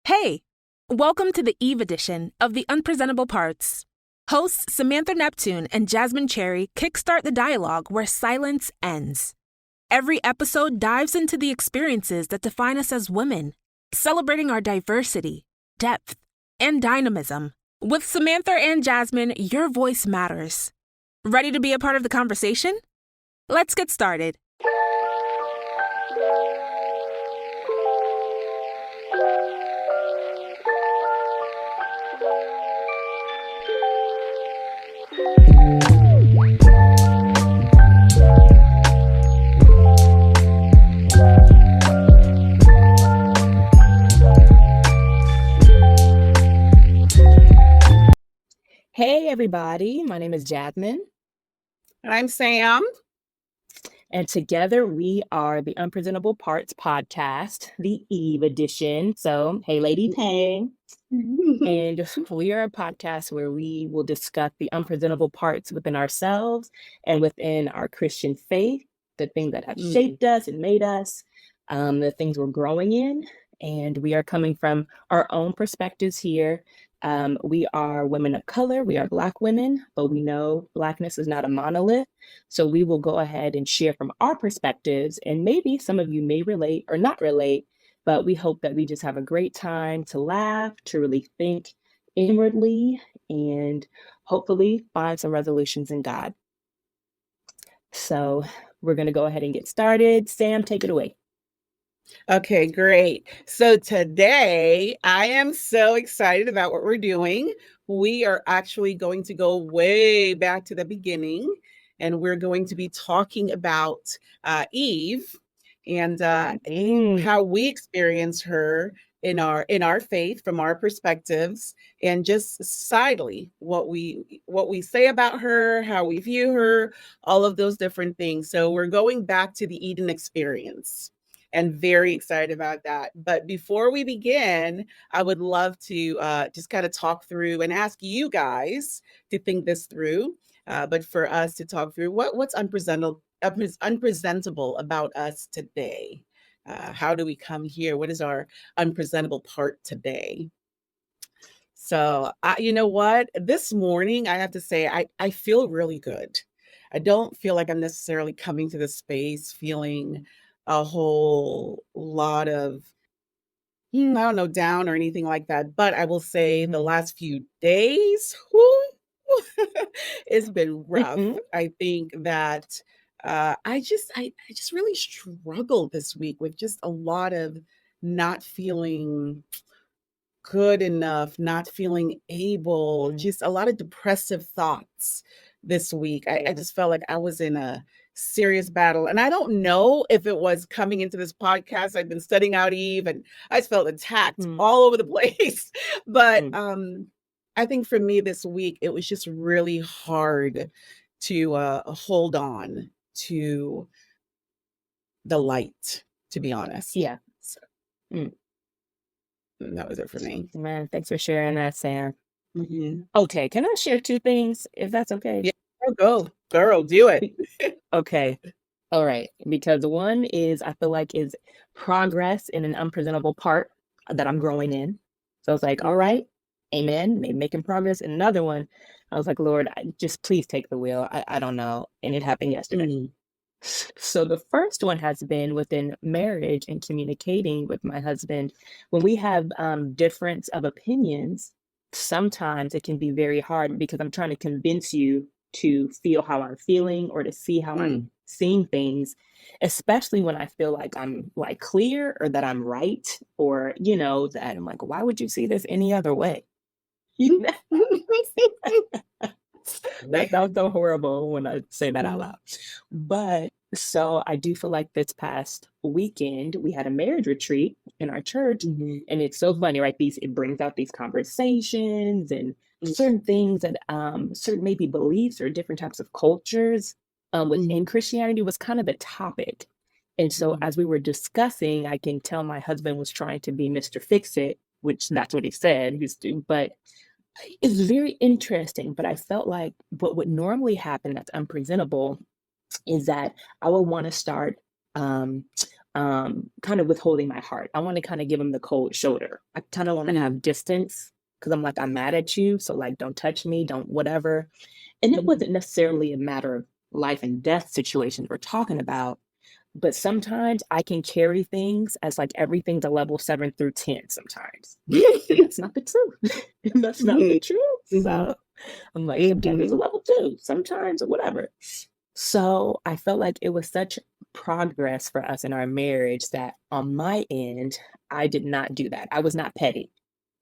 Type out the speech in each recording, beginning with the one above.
Hey, welcome to the Eve edition of the Unpresentable Parts. Hosts Samantha Neptune and Jasmine Cherry kickstart the dialogue where silence ends. Every episode dives into the experiences that define us as women, celebrating our diversity, depth, and dynamism. With Samantha and Jasmine, your voice matters. Ready to be a part of the conversation? Let's get started. Hey everybody, my name is Jasmin, And I'm Sam. and together we are the Unpresentable Parts Podcast, the Eve edition. So, hey Lady Pang, and we are a podcast where we will discuss the unpresentable parts within ourselves and within our Christian faith, the things that have shaped us and made us, the things we're growing in, and we are coming from our own perspectives here. We are women of color, we are Black women, but we know Blackness is not a monolith. So we will go ahead and share from our perspectives, and maybe some of you may relate or not relate, but we hope that we just have a great time to laugh, to really think inwardly, and hopefully find some resolutions in God. So we're going to go ahead and get started. Sam, take it away. Okay, great. So today I am so excited about what we're doing. We are actually going to go way back to the beginning, and we're going to be talking about Eve and how we experience her in our faith from our perspectives, and just societally what we say about her, how we view her, all of those different things. So we're going back to the Eden experience. And very excited about that. But before we begin, I would love to just kind of talk through and ask you guys to think this through. But for us to talk through what's unpresentable about us today. How do we come here? What is our unpresentable part today? So, you know what? This morning, I have to say, I feel really good. I don't feel like I'm necessarily coming to this space feeling a whole lot of, I don't know, down or anything like that. But I will say the last few days, it's been rough. I think that I just really struggled this week with just a lot of not feeling good enough, not feeling able, just a lot of depressive thoughts this week. I just felt like I was in a serious battle. And I don't know if it was coming into this podcast. I've been studying out Eve and I just felt attacked all over the place. But I think for me this week, it was just really hard to hold on to the light, to be honest. Yeah. So, that was it for me. Man, thanks for sharing that, Sam. Mm-hmm. Okay, can I share two things, if that's okay? Yeah, go. Girl, do it. Okay. All right. Because one is, I feel like, is progress in an unpresentable part that I'm growing in. So it's like, all right, amen, making progress. And another one, I was like, Lord, just please take the wheel. I don't know. And it happened yesterday. So the first one has been within marriage and communicating with my husband. When we have difference of opinions, sometimes it can be very hard because I'm trying to convince you to feel how I'm feeling or to see how I'm seeing things, especially when I feel like I'm like clear or that I'm right, or that I'm like, why would you see this any other way? That sounds so horrible when I say that out loud. But so I do feel like this past weekend we had a marriage retreat in our church, and it's so funny, right? It brings out these conversations and certain things that certain maybe beliefs or different types of cultures within Christianity was kind of the topic. And so as we were discussing, I can tell my husband was trying to be Mr. Fix-It, which that's what he said he was doing, but it's very interesting. But I felt like what would normally happen that's unpresentable is that I would want to start kind of withholding my heart. I want to kind of give him the cold shoulder. I kind of want to have distance because I'm like, I'm mad at you. So like, don't touch me, don't whatever. And it wasn't necessarily a matter of life and death situations we're talking about, but sometimes I can carry things as like everything's a level 7 through 10 sometimes. That's not the truth. That's not the truth. So I'm like, sometimes it's a level 2, sometimes or whatever. So I felt like it was such progress for us in our marriage that on my end, I did not do that. I was not petty.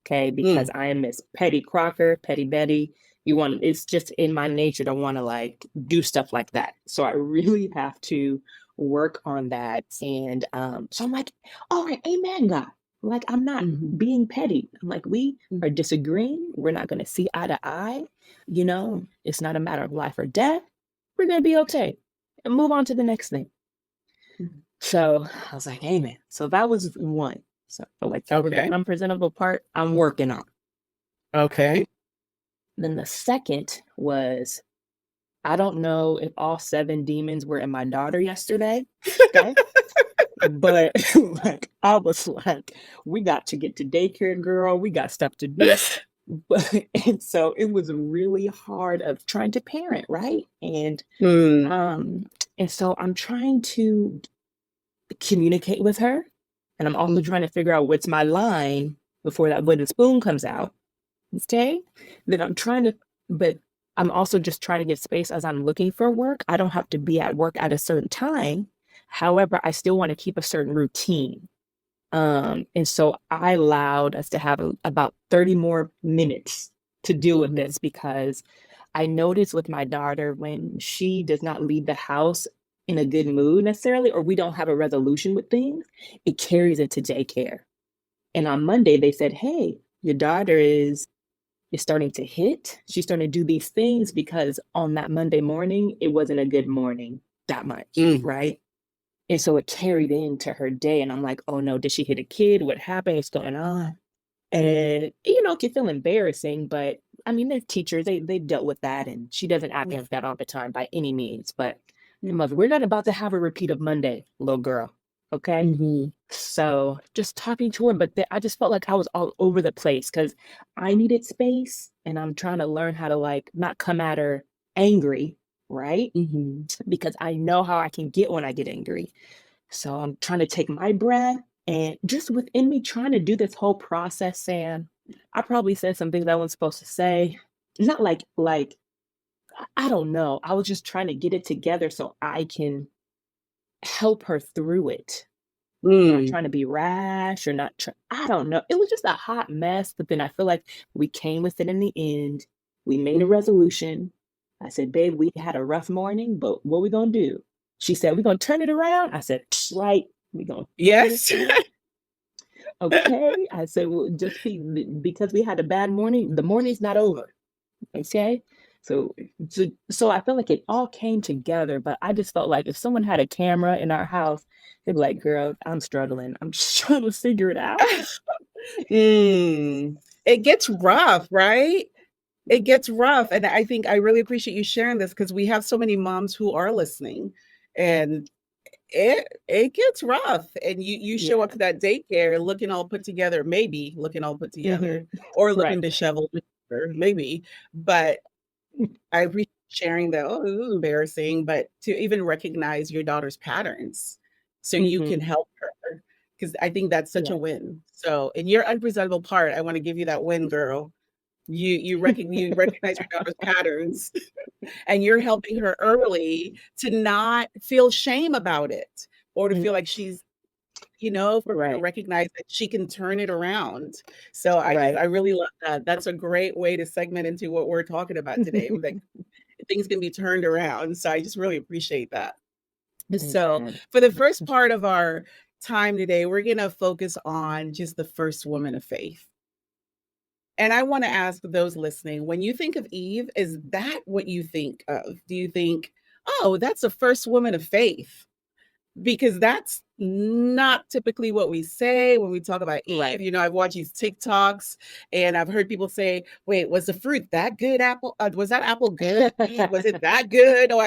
Okay. Because I am Miss Petty Crocker, Petty Betty. It's just in my nature to want to like do stuff like that. So I really have to work on that. And so I'm like, all right, amen, God. Like, I'm not being petty. I'm like, we are disagreeing. We're not going to see eye to eye. It's not a matter of life or death. We're going to be okay and move on to the next thing. So I was like, amen. So that was one. So I feel like that was the unpresentable part I'm working on. Okay. Then the second was, I don't know if all 7 demons were in my daughter yesterday. Okay. But like, I was like, we got to get to daycare, girl. We got stuff to do. And so it was really hard of trying to parent, right? And so I'm trying to communicate with her, and I'm also trying to figure out what's my line before that wooden spoon comes out. Okay? Then but I'm also just trying to get space as I'm looking for work. I don't have to be at work at a certain time. However, I still want to keep a certain routine. And so I allowed us to have about 30 more minutes to deal with this, because I noticed with my daughter, when she does not leave the house in a good mood necessarily, or we don't have a resolution with things, it carries into daycare. And on Monday, they said, hey, your daughter is starting to hit. She's starting to do these things because on that Monday morning, it wasn't a good morning that much, right? And so it carried into her day. And I'm like, oh no, did she hit a kid? What happened? What's going on? And, it can feel embarrassing, but I mean, they're teachers. They've dealt with that. And she doesn't act like that all the time by any means. But we're not about to have a repeat of Monday, little girl. Okay. So just talking to her, but I just felt like I was all over the place because I needed space, and I'm trying to learn how to like not come at her angry, right? Because I know how I can get when I get angry. So I'm trying to take my breath, and just within me trying to do this whole process, Sam, I probably said some things I wasn't supposed to say. Not like I don't know. I was just trying to get it together so I can help her through it. Not trying to be rash or I don't know. It was just a hot mess, but then I feel like we came with it in the end. We made a resolution. I said, babe, we had a rough morning, but what we gonna do? She said, we're gonna turn it around. I said, right, we gonna yes. Okay. I said, well, just because we had a bad morning, the morning's not over. Okay. So I feel like it all came together, but I just felt like if someone had a camera in our house, they'd be like, girl, I'm struggling. I'm just trying to figure it out. It gets rough, right? It gets rough. And I think I really appreciate you sharing this, because we have so many moms who are listening, and it gets rough. And you show up to that daycare looking all put together, maybe looking all put together, or looking disheveled, maybe. But I appreciate sharing that. Oh, it was embarrassing, but to even recognize your daughter's patterns so you can help her, because I think that's such a win. So in your unpresentable part, I want to give you that win, girl. You recognize your daughter's patterns, and you're helping her early to not feel shame about it, or to feel like she's, recognize that she can turn it around. So I really love that. That's a great way to segment into what we're talking about today. Like, things can be turned around. So I just really appreciate that. So for the first part of our time today, we're going to focus on just the first woman of faith. And I want to ask those listening, when you think of Eve, is that what you think of? Do you think, oh, that's the first woman of faith? Because that's not typically what we say when we talk about Eve. Right. You know, I've watched these TikToks and I've heard people say, wait, was the fruit that good apple? Was that apple good? Was it that good? Or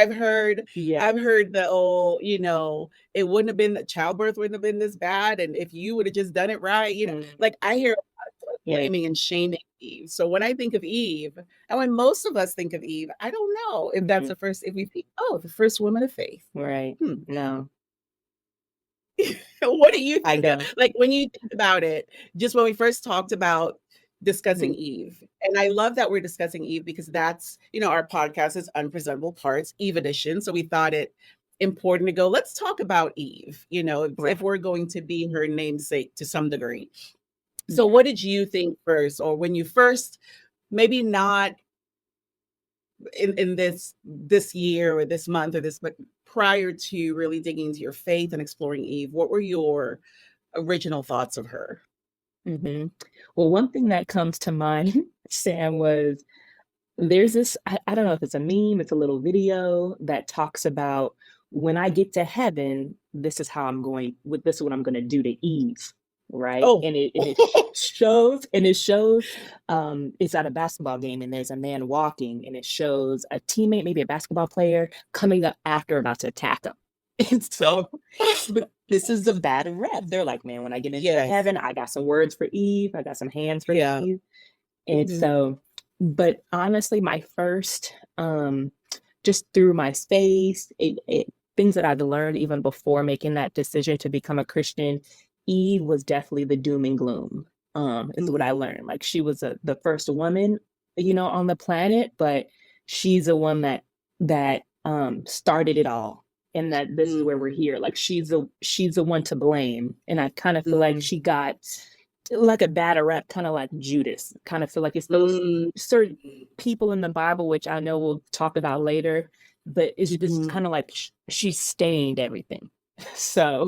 Yeah. I've heard the, oh, you know, it wouldn't have been, the childbirth wouldn't have been this bad. And if you would have just done it right, you know, like I hear a lot of Yeah. blaming and shaming Eve. So when I think of Eve, and when most of us think of Eve, I don't know if that's the first, if we think, oh, the first woman of faith. Right. No. What do you I think? know. Like when you think about it, just when we first talked about discussing Eve, and I love that we're discussing Eve because that's, you know, our podcast is Unpresentable Parts, Eve edition. So we thought it important to go, let's talk about Eve, you know, if we're going to be her namesake to some degree. So what did you think first, or when you first, maybe not in this year or this month or this, but prior to really digging into your faith and exploring Eve, what were your original thoughts of her? Well, one thing that comes to mind, Sam, was there's this, I don't know if it's a meme, it's a little video that talks about when I get to heaven, this is what I'm going to do to Eve. Right. Oh, And it shows, it's at a basketball game and there's a man walking and it shows a teammate, maybe a basketball player, coming up after about to attack him. And so but this is the bad rep. They're like, man, when I get into heaven, I got some words for Eve. I got some hands for Eve. And so, but honestly, my first, just through my faith, things that I've learned even before making that decision to become a Christian, Eve was definitely the doom and gloom. Is what I learned. Like she was the first woman, you know, on the planet, but she's the one that started it all. And that this is where we're here. Like she's the one to blame. And I kind of feel like she got like a bad rap, kind of like Judas. Kind of feel like it's those certain people in the Bible, which I know we'll talk about later, but it's just kind of like she stained everything. So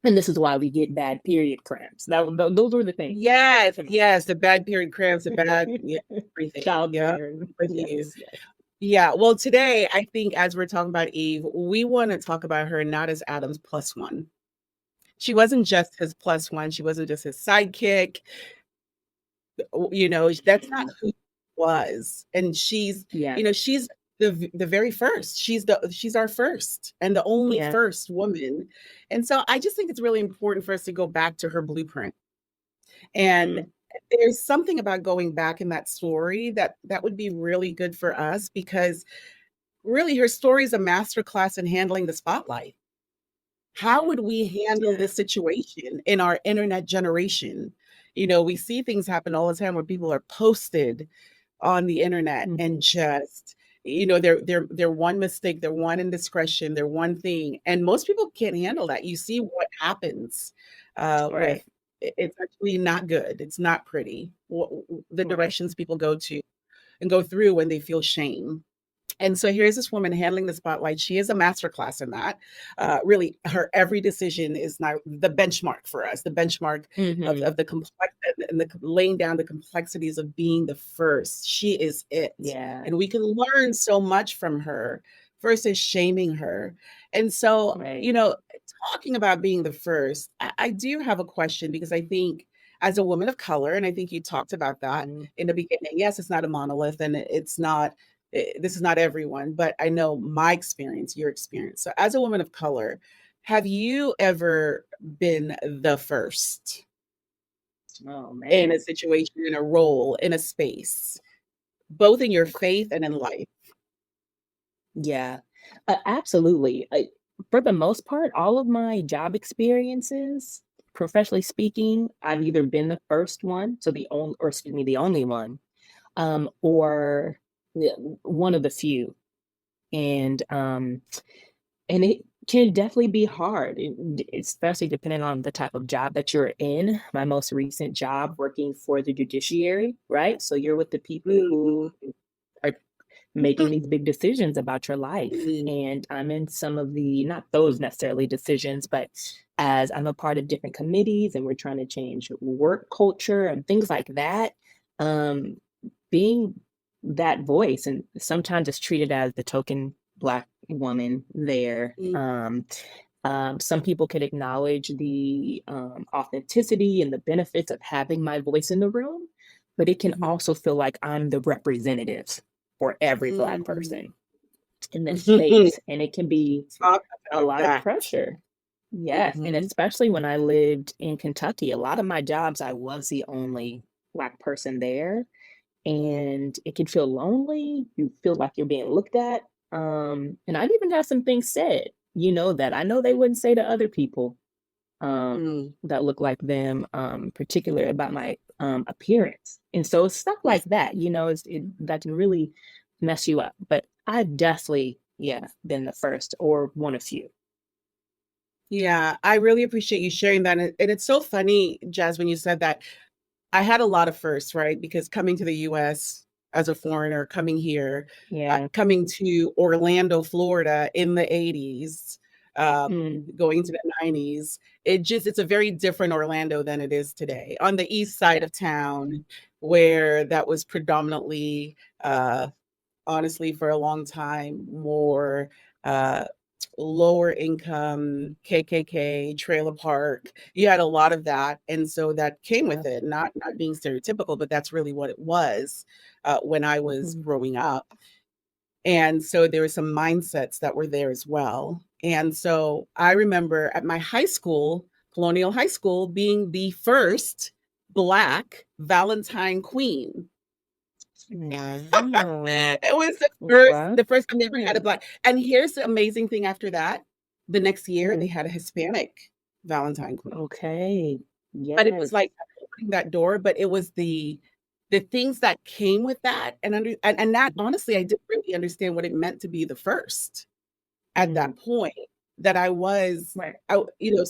and this is why we get bad period cramps. Those were the things. Yes, the bad period cramps, the bad everything. Yes. Yeah. Well, today I think as we're talking about Eve, we want to talk about her not as Adam's plus one. She wasn't just his plus one. She wasn't just his sidekick. You know, that's not who she was. And she's, you know, she's the very first. She's our first and the only first woman. And so I just think it's really important for us to go back to her blueprint. And there's something about going back in that story that would be really good for us, because really her story is a masterclass in handling the spotlight. How would we handle this situation in our internet generation? You know, we see things happen all the time where people are posted on the internet and just, you know, they're one mistake, they're one indiscretion, they're one thing, and most people can't handle that. You see what happens with it's actually not good. It's not pretty. The directions people go to and go through when they feel shame. And so here's this woman handling the spotlight. She is a masterclass in that. Really, her every decision is now the benchmark for us, the benchmark of the complex and the laying down the complexities of being the first. She is it. Yeah. And we can learn so much from her versus shaming her. And so, you know, talking about being the first, I do have a question, because I think as a woman of color, and I think you talked about that in the beginning, yes, it's not a monolith and it's not, this is not everyone, but I know my experience, your experience. So as a woman of color, have you ever been the first in a situation, in a role, in a space, both in your faith and in life? Yeah, absolutely. For the most part, all of my job experiences, professionally speaking, I've either been the first one, so the only one, or one of the few. And it can definitely be hard, especially depending on the type of job that you're in. My most recent job, working for the judiciary, right? So you're with the people who are making these big decisions about your life. And I'm in some of not those necessarily decisions, but as I'm a part of different committees and we're trying to change work culture and things like that, being that voice, and sometimes it's treated as the token Black woman there. Some people can acknowledge the authenticity and the benefits of having my voice in the room, but it can Mhm. also feel like I'm the representative for every Black Mm. person in this space. And it can be Talk a about lot of that. pressure. Yes. And Mhm. especially when I lived in Kentucky, a lot of my jobs, I was the only Black person there. And it can feel lonely. You feel like you're being looked at. And I've even had some things said, that I know they wouldn't say to other people Mm. that look like them, particularly about my appearance. And so it's stuff like that, that can really mess you up. But I've definitely, been the first or one of few. Yeah, I really appreciate you sharing that. And it's so funny, Jazz, when you said that. I had a lot of firsts, right? Because coming to the US as a foreigner, coming here, Yeah. coming to Orlando, Florida in the 80s, Mm, going into the 90s, it's a very different Orlando than it is today. On the east side yeah. of town, where that was predominantly, honestly, for a long time, more uh, lower income, KKK, trailer park. You had a lot of that, and so that came Yeah. with it. Not being stereotypical, but that's really what it was when I was Mhm. growing up. And so there were some mindsets that were there as well. And so I remember at my high school, Colonial High School, being the first Black Valentine Queen. Wow. It was Wow. the first time they ever had a Black. And here's the amazing thing after that. The next year they Mhm. had a Hispanic Valentine Queen. Okay. But it was Yes. like opening that door, but it was the things that came with that and that honestly I didn't really understand what it meant to be the first at Mm, that point that I was right. I you know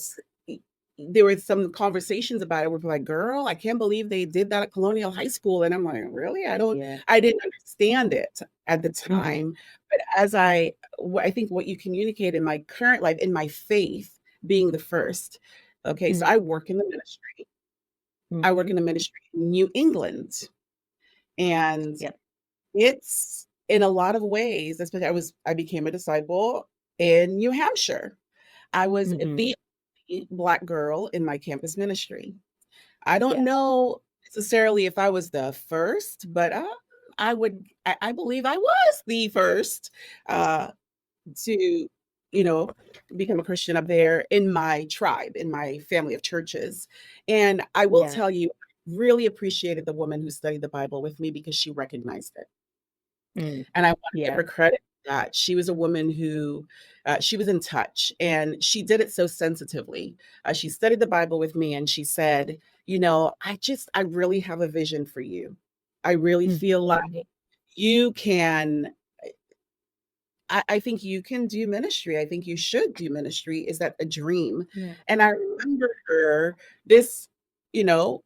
there were some conversations about it where people like, girl, I can't believe they did that at Colonial High School. And I'm like, really? Yeah. I didn't understand it at the time. But I think what you communicate in my current life, in my faith, being the first. Okay, so Mm, I work in the ministry. I work mhm. in the ministry in New England. And Yep. it's in a lot of ways, especially I became a disciple in New Hampshire. I was Mhm. the Black girl in my campus ministry. I don't Yeah. know necessarily if I was the first, but I believe I was the first to, you know, become a Christian up there in my tribe, in my family of churches. And I will Yeah. tell you, really appreciated the woman who studied the Bible with me because she recognized it. Mm, And I want to give yeah. her credit for that. She was a woman who she was in touch and she did it so sensitively. She studied the Bible with me and she said, I really have a vision for you. I really Mm, feel like mhm. you can, I think you can do ministry. I think you should do ministry. Is that a dream? Yeah. And I remember her, this, you know,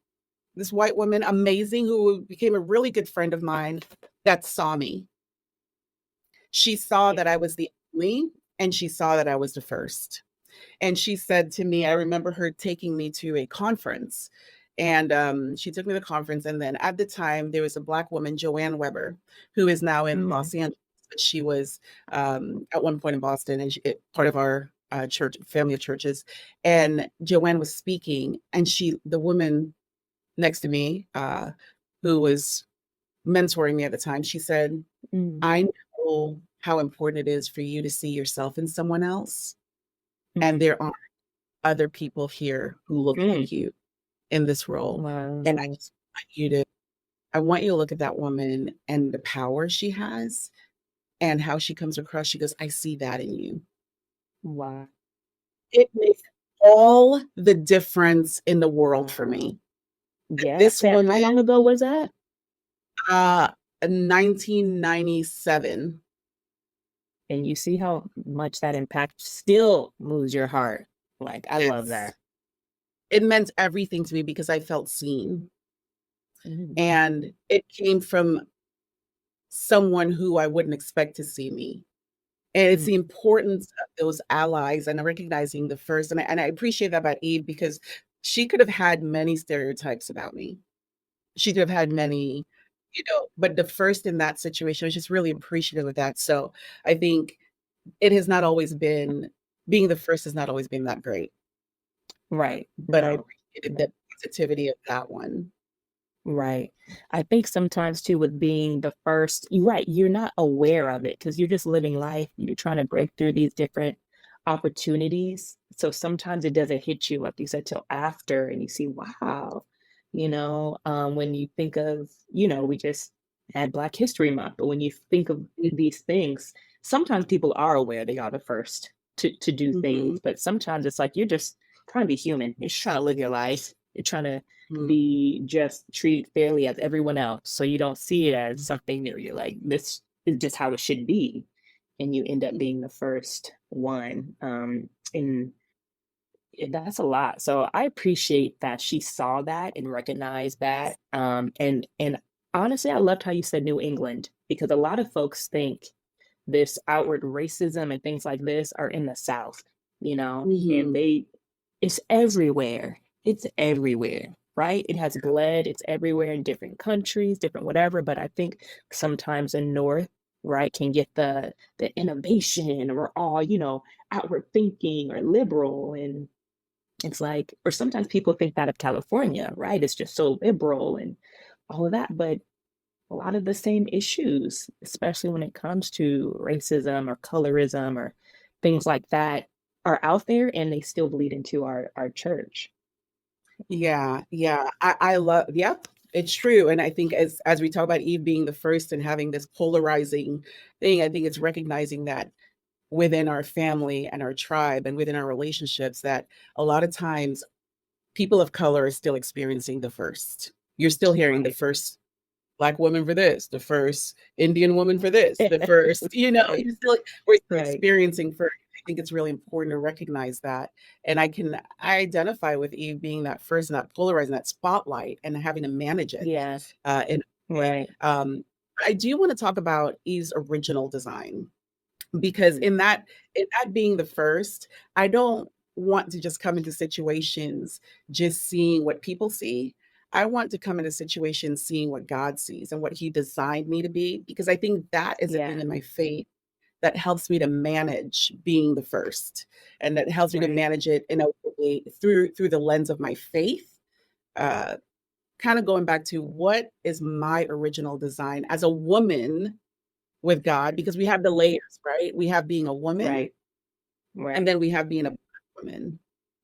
this white woman, amazing, who became a really good friend of mine that saw me. She saw Yeah. that I was the only, and she saw that I was the first. And she said to me, I remember her taking me to a conference. And she took me to the conference. And then at the time, there was a Black woman, Joanne Weber, who is now in Mm, Los Angeles. But she was at one point in Boston and part of our church, family of churches. And Joanne was speaking, and the woman next to me, who was mentoring me at the time, she said, mm, I know how important it is for you to see yourself in someone else. And mm, there are other people here who look mm. like you in this role. Wow. And I want you to look at that woman and the power she has and how she comes across. She goes, I see that in you. Wow. It makes all the difference in the world for me. Yeah. This Sam, woman, how long ago was that? uh, 1997. And you see how much that impact still moves your heart. Like, I love Yes. that. It meant everything to me because I felt seen. Mm, And it came from someone who I wouldn't expect to see me. And it's mm, the importance of those allies and recognizing the first. And I appreciate that about Eve because she could have had many stereotypes about me. She could have had mm, many, but the first in that situation, I was just really appreciative of that. So I think it has not always been being the first has not always been that great, Right. but I No. appreciated the positivity of that one. Right. I think sometimes too with being the first, you're right, you're not aware of it because you're just living life. You're trying to break through these different opportunities. So sometimes it doesn't hit you, like you said, till after and you see, wow, when you think of, we just had Black History Month, but when you think of these things, sometimes people are aware they are the first to do Mhm, things, but sometimes it's like you're just trying to be human. You're just trying to live your life. You're trying to mhm. be just treated fairly as everyone else. So you don't see it as something new. You're like, this is just how it should be. And you end up being the first one. And that's a lot. So I appreciate that she saw that and recognized that. And honestly, I loved how you said New England because a lot of folks think this outward racism and things like this are in the South, and Mhm. it's everywhere. It's everywhere, right? It has bled, it's everywhere in different countries, different whatever. But I think sometimes in North, right, can get the innovation or all, outward thinking or liberal. And it's like, or sometimes people think that of California, right? It's just so liberal and all of that. But a lot of the same issues, especially when it comes to racism or colorism or things like that, are out there and they still bleed into our church. Yeah, yeah. I love, yep, it's true. And I think as we talk about Eve being the first and having this polarizing thing, I think it's recognizing that within our family and our tribe and within our relationships, that a lot of times people of color are still experiencing the first. You're still hearing the Right. first Black woman for this, the first Indian woman for this, the first, Right. we're still Right. experiencing first. I think it's really important to recognize that. And I identify with Eve being that first, and that polarizing, that spotlight and having to manage it. Yes. And Right. I do want to talk about Eve's original design because Mm. in that being the first, I don't want to just come into situations just seeing what people see. I want to come into situations seeing what God sees and what he designed me to be, because I think that is a thing Yeah. in my faith that helps me to manage being the first, and that helps me to Right. manage it in a way through the lens of my faith. Uh, Kind of going back to what is my original design as a woman with God, because we have the layers, right? We have being a woman, Right. and Right. then we have being a Black woman.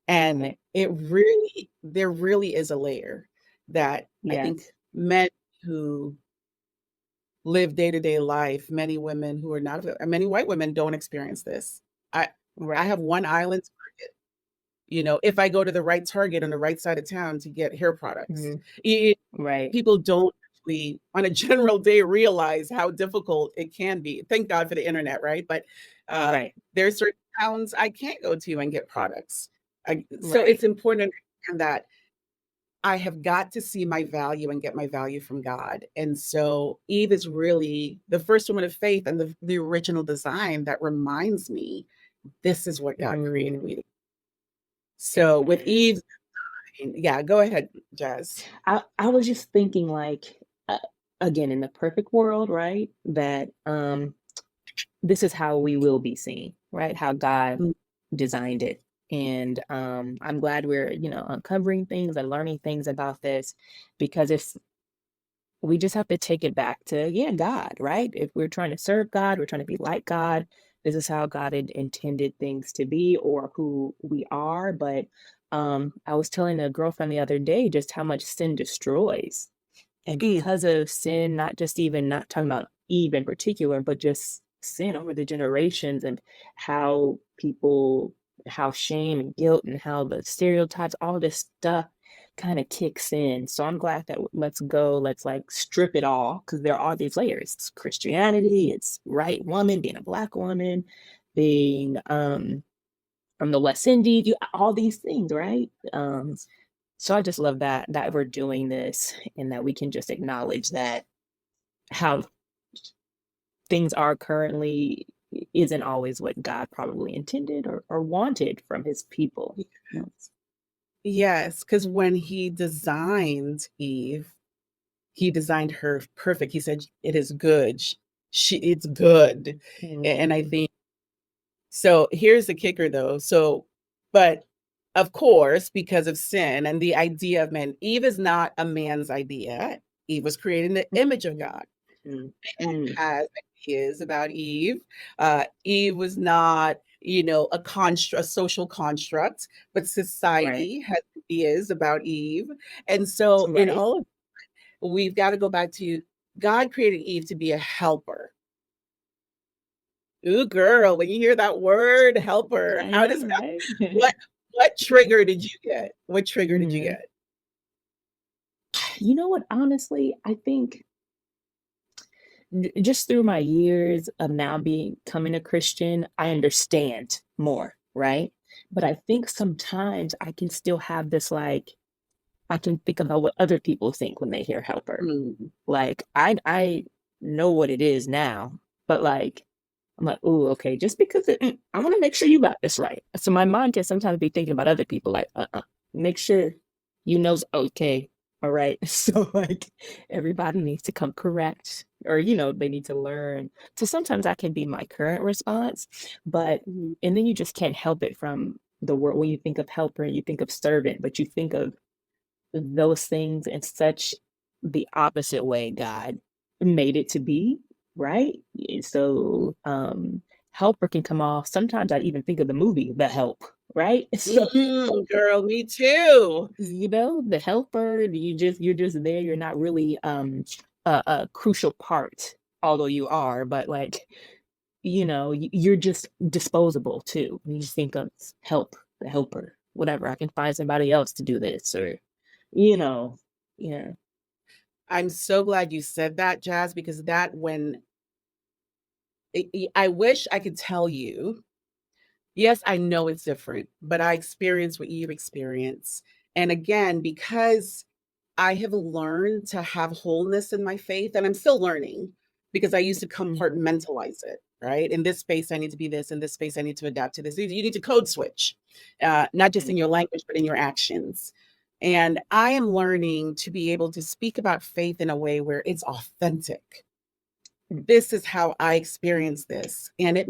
And Right. there really is a layer that I think Yes. men who live day-to-day life, many women who are not, many white women don't experience this. I I Right. have one island target, if I go to the right Target on the right side of town to get hair products. Mhm. It, Right. people don't actually on a general day realize how difficult it can be. Thank God for the internet, right? But Right. there's certain towns I can't go to and get products. So Right. it's important to understand that I have got to see my value and get my value from God. And so Eve is really the first woman of faith and the original design that reminds me this is what God created Mhm. me to. So with Amen. Eve, yeah, go ahead, Jazz. I was just thinking like again in the perfect world, right? That this is how we will be seen, right? How God Mm, designed it. And I'm glad we're, uncovering things and learning things about this because if we just have to take it back to, yeah, God, right? If we're trying to serve God, we're trying to be like God, this is how God had intended things to be or who we are. But I was telling a girlfriend the other day just how much sin destroys. And because of sin, not talking about Eve in particular, but just sin over the generations and how people, how shame and guilt and how the stereotypes, all this stuff kind of kicks in. So I'm glad that let's like strip it all because there are these layers. It's Christianity, it's white woman, being a Black woman, being from the West Indies, all these things, right? So I just love that we're doing this and that we can just acknowledge that how things are currently isn't always what God probably intended or wanted from his people. yes, because when he designed Eve, he designed her perfect. He said, "It is good." It's good, and I Mhm. think So here's the kicker though. But of course, because of sin and the idea of man, Eve is not a man's idea. Eve was created in the image of God. Mm, Man mm, has ideas about Eve. Eve was not, a social construct, but right, society has ideas about Eve. And so in right. all of we've got to go back to God created Eve to be a helper. Ooh, girl, when you hear that word helper, I how know, does that right? what what trigger did you get? What trigger did you Mhm. get? You know what? Honestly, I think just through my years of now becoming a Christian, I understand more, right? But I think sometimes I can still have this like I can think about what other people think when they hear helper. Mm. Like I know what it is now, but like I'm like, oh, okay, just because I want to make sure you got this right. So my mind can sometimes be thinking about other people, like, make sure you know's okay. All right. So like everybody needs to come correct, or they need to learn. So sometimes that can be my current response, but Mhm. and then you just can't help it from the word when you think of helper and you think of servant, but you think of those things in such the opposite way God made it to be, right? So helper can come off. Sometimes I even think of the movie The Help, right? So Girl, me too. the helper, you're just there. You're not really a crucial part, although you are, but like, you're just disposable too. You just think of help, the helper, whatever. I can find somebody else to do this, or you know, yeah. I'm so glad you said that, Jazz, because that when I wish I could tell you, yes, I know it's different, but I experienced what you've experienced. And again, because I have learned to have wholeness in my faith, and I'm still learning because I used to Mhm. compartmentalize it, right? In this space, I need to be this. In this space, I need to adapt to this. You need to code switch, not just in your language, but in your actions. And I am learning to be able to speak about faith in a way where it's authentic. This is how I experience this. And Mm,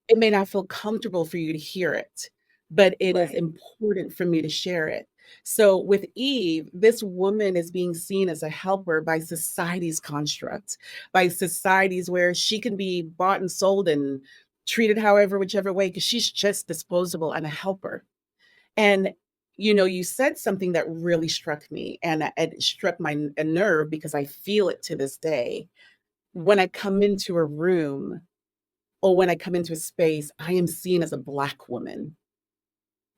it may not feel comfortable for you to hear it, but it is right. important for me to share it. So with Eve, this woman is being seen as a helper by society's construct, by societies where she can be bought and sold and treated however, whichever way, because she's just disposable and a helper. And you said something that really struck me, and it struck a nerve because I feel it to this day. When I come into a room or when I come into a space, I am seen as a Black woman.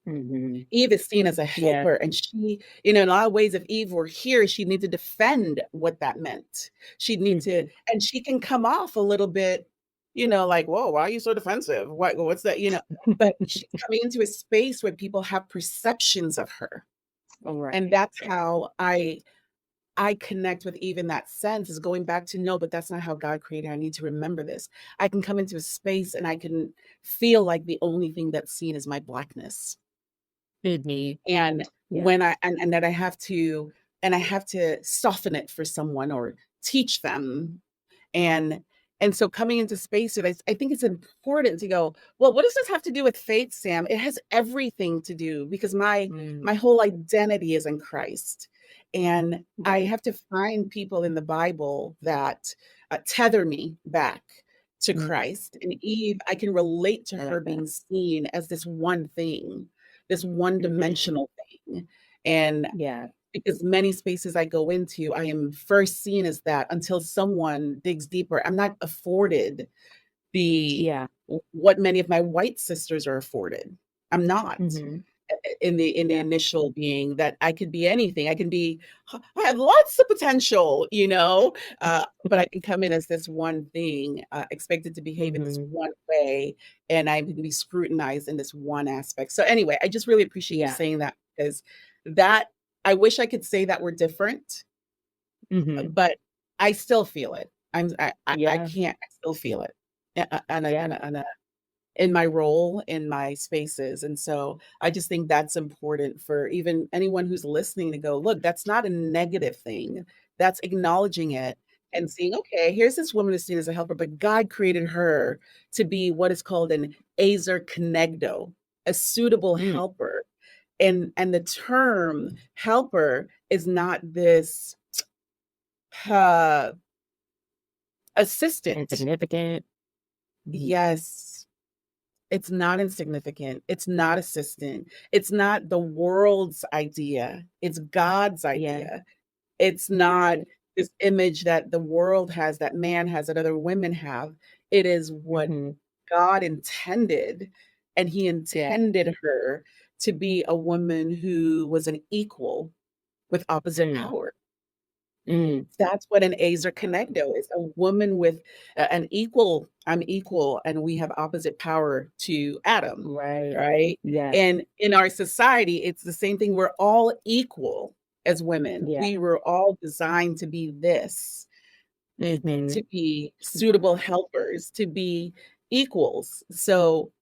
Hmm. Eve is seen as a Yeah. helper, and she, in a lot of ways, if Eve were here, she'd need to defend what that meant. She'd need to, Hmm. and she can come off a little bit, like, whoa, why are you so defensive? What's that? But she's coming into a space where people have perceptions of her. All And right. that's how I connect with Eve in that sense, is going back to no, but that's not how God created. I need to remember this. I can come into a space and I can feel like the only thing that's seen is my Blackness. Me. And Yeah. when and that I have to soften it for someone or teach them. And and so coming into space with I think it's important to go, well, what does this have to do with faith, Sam? It has everything to do because my Mm, whole identity is in Christ. And I right. have to find people in the Bible that tether me back to Mm, Christ. And Eve, I can relate to I her like that. being seen as this one thing, this one Hmm. dimensional thing. And Yeah. because many spaces I go into, I am first seen as that until someone digs deeper. I'm not afforded the Yeah. what many of my white sisters are afforded. I'm not Hmm. in the Yeah. initial being that I could be anything. I have lots of potential, but I can come in as this one thing, expected to behave in this Hmm. one way, and I'm going to be scrutinized in this one aspect. So anyway, I just really appreciate you Yeah. saying that because that I wish I could say that we're different, Hmm. but I still feel it. I Yeah. can't. I still feel it, Yeah. in my role in my spaces. And so I just think that's important for even anyone who's listening to go, look, that's not a negative thing. That's acknowledging it. and seeing, okay, here's this woman is seen as a helper, but God created her to be what is called an azer conegdo, a suitable Mm. helper. And the term helper is not this uh, assistant. Insignificant. Yes, it's not insignificant. It's not assistant. It's not the world's idea. It's God's Yeah. idea. It's not this image that the world has, that man has, that other women have. It is what Hmm. God intended. And he Yeah. intended her to be a woman who was an equal with opposite Mm. power. Mm. That's what an Azer Connecto is, a woman with an equal, I'm equal, and we have opposite power to Adam, Right. right? Yes. And in our society, it's the same thing. We're all equal as women. Yeah. We were all designed to be this, Hmm. to be suitable helpers, to be equals. So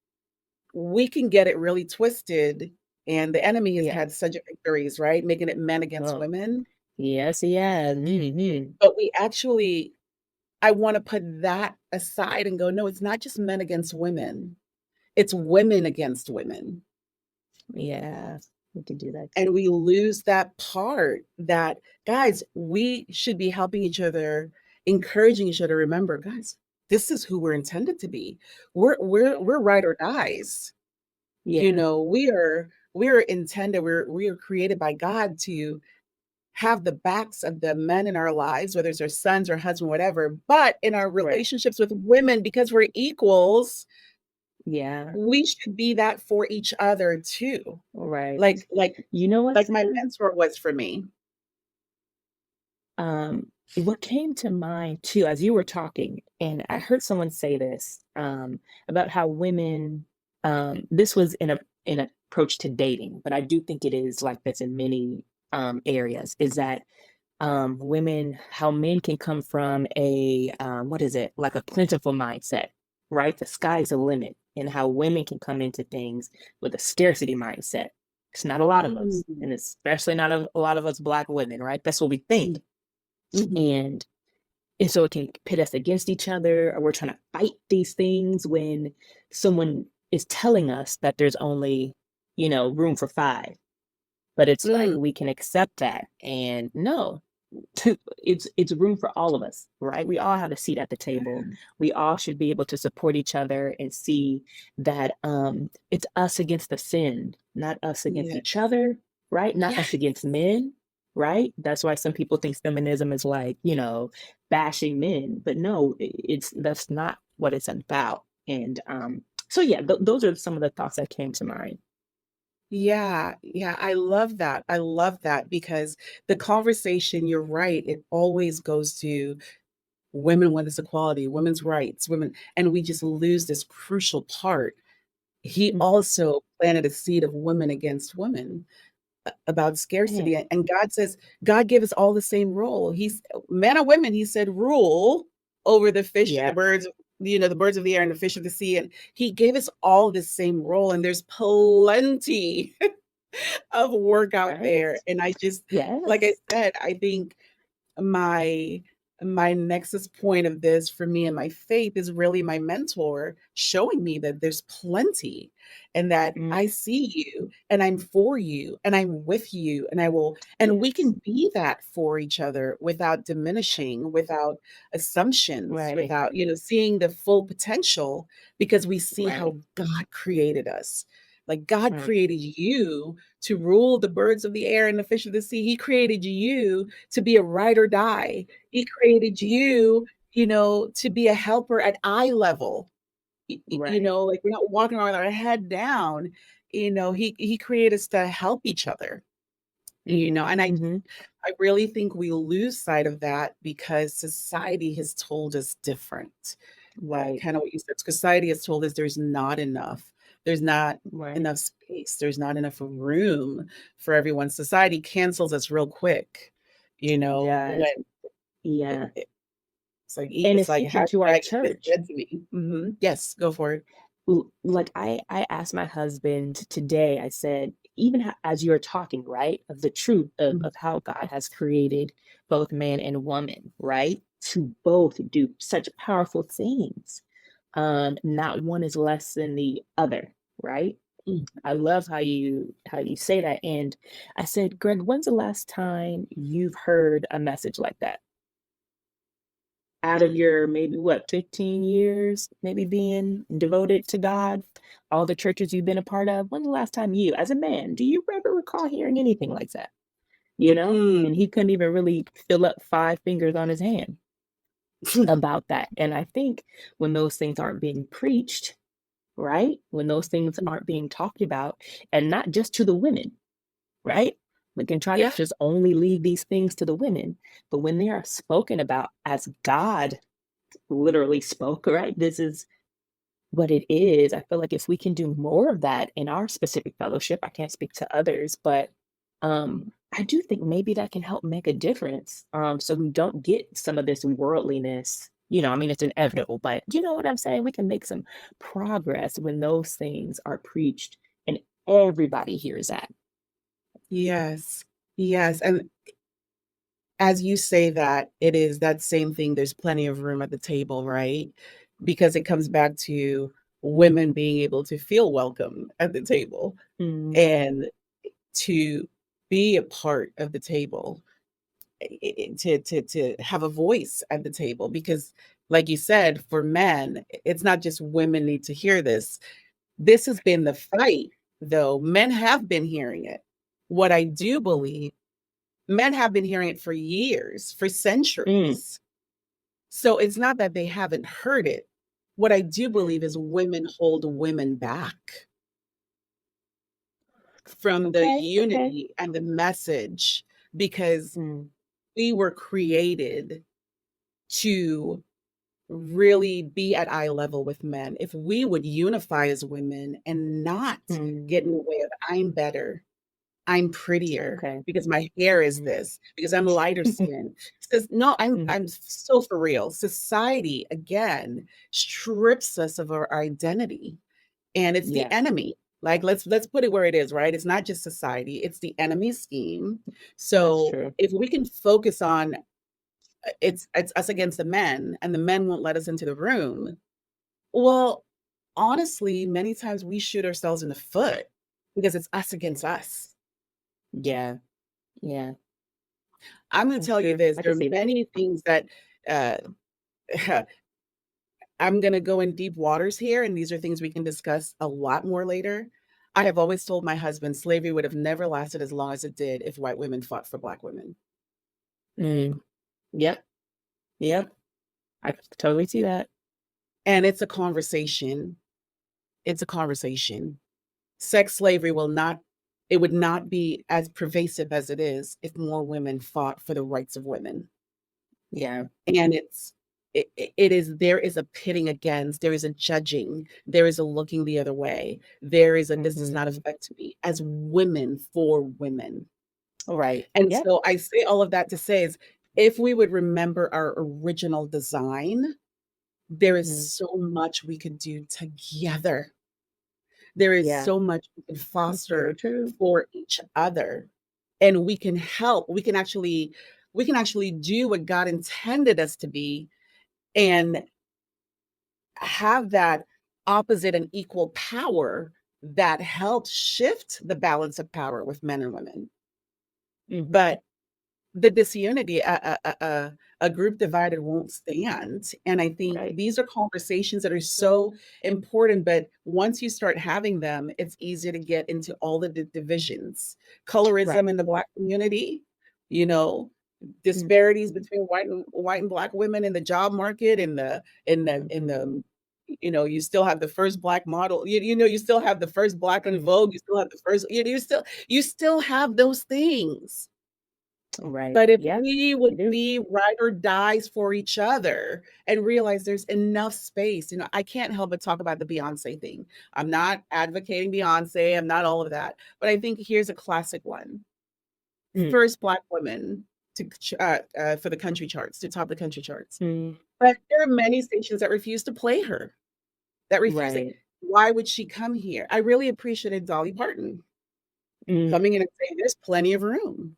we can get it really twisted. And the enemy has Yeah. had such victories, right? Making it men against Oh, women. yes, yeah. Hmm. But we actually, I wanna put that aside and go, "No, it's not just men against women, it's women against women." Yeah. We can do that And too. we lose that part that, guys, we should be helping each other, encouraging each other, remember, guys, this is who we're intended to be. We're ride or dies. Yeah. We are intended, we are created by God to have the backs of the men in our lives, whether it's our sons or husband, whatever. But in our Right. relationships with women, because we're equals, Yeah. we should be that for each other too. Right. Like like You know what, like my Sam? mentor was for me. What came to mind too, as you were talking, and I heard someone say this, about how women, this was in an approach to dating, but I do think it is like this in many areas, is that women, how men can come from a what is it, like a plentiful mindset, right? The sky's the limit, and how women can come into things with a scarcity mindset. It's not a lot of us, Mm, and especially not a lot of us Black women, right? That's what we think. mm, mhm. And so it can pit us against each other, or we're trying to fight these things when someone is telling us that there's only, room for five. But it's like Mm, we can accept that and no, it's room for all of us, right? We all have a seat at the table. We all should be able to support each other and see that it's us against the sin, not us against yeah. each other, right? Not us Yes. against men, right? That's why some people think feminism is like, bashing men, but no, that's not what it's about. And so yeah, those are some of the thoughts that came to mind. Yeah, yeah, I love that. I love that because the conversation, you're right, it always goes to women want this equality, women's rights, women, and we just lose this crucial part. He Mm. also planted a seed of women against women about Yeah. scarcity. And God says, God gave us all the same role. He's men and women, he said, rule over the fish, the Yeah. birds, the birds of the air and the fish of the sea. And he gave us all the same role. And there's plenty of work out Right. there. And I just, like I Yes. said, I think my my nexus point of this for me and my faith is really my mentor showing me that there's plenty and that Mm. I see you and I'm for you and I'm with you and I will, and we Yes. can be that for each other without diminishing, without assumptions, Right. without seeing the full potential, because we see Right. how God created us. Like God Right. created you to rule the birds of the air and the fish of the sea. He created you to be a ride or die. He created you, to be a helper at eye level. Right. Like we're not walking around with our head down. He created us to help each other. And Mhm. I really think we lose sight of that because society has told us different. Right. Kind of what you said. Society has told us there's not enough. There's not Right. enough space. There's not enough room for everyone. Society cancels us real quick. Yes. When Yeah. And it's it's like speaking to our hashtag it's church. dead to me. Yes, go for it. Like I asked my husband today, I said, even as you're talking, right, of the truth Mhm. of how God has created both man and woman, right, to both do such powerful things. Not one is less than the other, right? Mm. I love how you say that. And I said, Greg, when's the last time you've heard a message like that? Out of your maybe what, 15 years, maybe being devoted to God, all the churches you've been a part of, when's the last time you, as a man, do you ever recall hearing anything like that? You know? Mm. And he couldn't even really fill up 5 fingers on his hand about that. And I think when those things aren't being preached, right? When those things aren't being talked about, and not just to the women, right? We can try to Yeah. just only leave these things to the women, but when they are spoken about as God literally spoke, right? This is what it is. I feel like if we can do more of that in our specific fellowship, I can't speak to others, but I do think maybe that can help make a difference. So we don't get some of this worldliness. I mean, it's inevitable, but you know what I'm saying? We can make some progress when those things are preached and everybody hears that. Yes. Yes. And as you say that, it is that same thing. There's plenty of room at the table, right? Because it comes back to women being able to feel welcome at the table Mm, and to be a part of the table, to have a voice at the table. Because, like you said, for men, it's not just women need to hear this. This has been the fight, though. Men have been hearing it. What I do believe, men have been hearing it for years, for mm, centuries. So it's not that they haven't heard it. What I do believe is women hold women back from the okay, okay. unity and the message, because Mm, we were created to really be at eye level with men. If we would unify as women and not mm, get in the way of I'm better, I'm prettier okay. because my hair is this, because I'm lighter skinned. Says, no, Mm, I'm so for real. Society again strips us of our identity, and it's the yeah, enemy. Like let's put it where it is, right? It's not just society, it's the enemy scheme. that's So true. if we can focus on it's us against the men, and the men won't let us into the room. Well, honestly, many times we shoot ourselves in the foot because it's us against us. Yeah, yeah, I'm gonna that's tell you true. this, I there can are see that. many things that, uh, I'm gonna go in deep waters here, and these are things we can discuss a lot more later. I have always told my husband slavery would have never lasted as long as it did if white women fought for Black women. Mm, yep, yep. I totally see that. And it's a conversation. It's a conversation. Sex slavery will not it would not be as pervasive as it is if more women fought for the rights of women. Yeah. And it is there is a pitting against, there is a judging, there is a looking the other way. There is a this does Hmm. not affect me as women for women. All right. And Yep. so I say all of that to say is if we would remember our original design, there is Mm, so much we could do together. There is yeah. so much we can That's very foster true. for each other, and we can help. We can actually do what God intended us to be and have that opposite and equal power that helps shift the balance of power with men and women. Hmm. But the disunity, a group divided won't stand. And I think Right. these are conversations that are so important. But once you start having them, it's easier to get into all the divisions, Right. colorism in the Black community, you know, Mm, disparities between white and Black women in the job market, in the you still have the first Black model, you still have the first Black in Vogue, you still have the first, you still have those things. right. But if Yeah. we You would do. be ride or dies for each other and realize there's enough space, I can't help but talk about the Beyonce thing. I'm not advocating Beyonce, I'm not all of that, but I think here's a classic one. Mm, First Black woman for the country charts, to top the country charts. mm, But there are many stations that refuse to play her, that refuse it. right. Why would she come here? I really appreciated Dolly Parton. Mm, coming in and saying, there's plenty of room.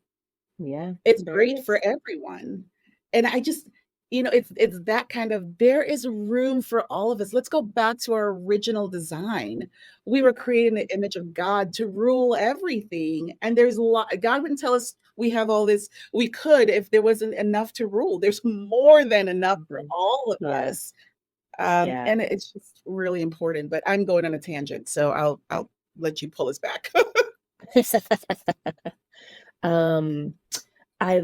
yeah, It's there great is. for everyone. And I just, it's that kind of, there is room for all of us. Let's go back to our original design. We were created in the image of God to rule everything. And there's a lot, God wouldn't tell us we have all this. We could if there wasn't enough to rule. There's more than enough for Mhm. all of Yeah, us. yeah. And it's just really important. But I'm going on a tangent, so I'll let you pull us back. um, I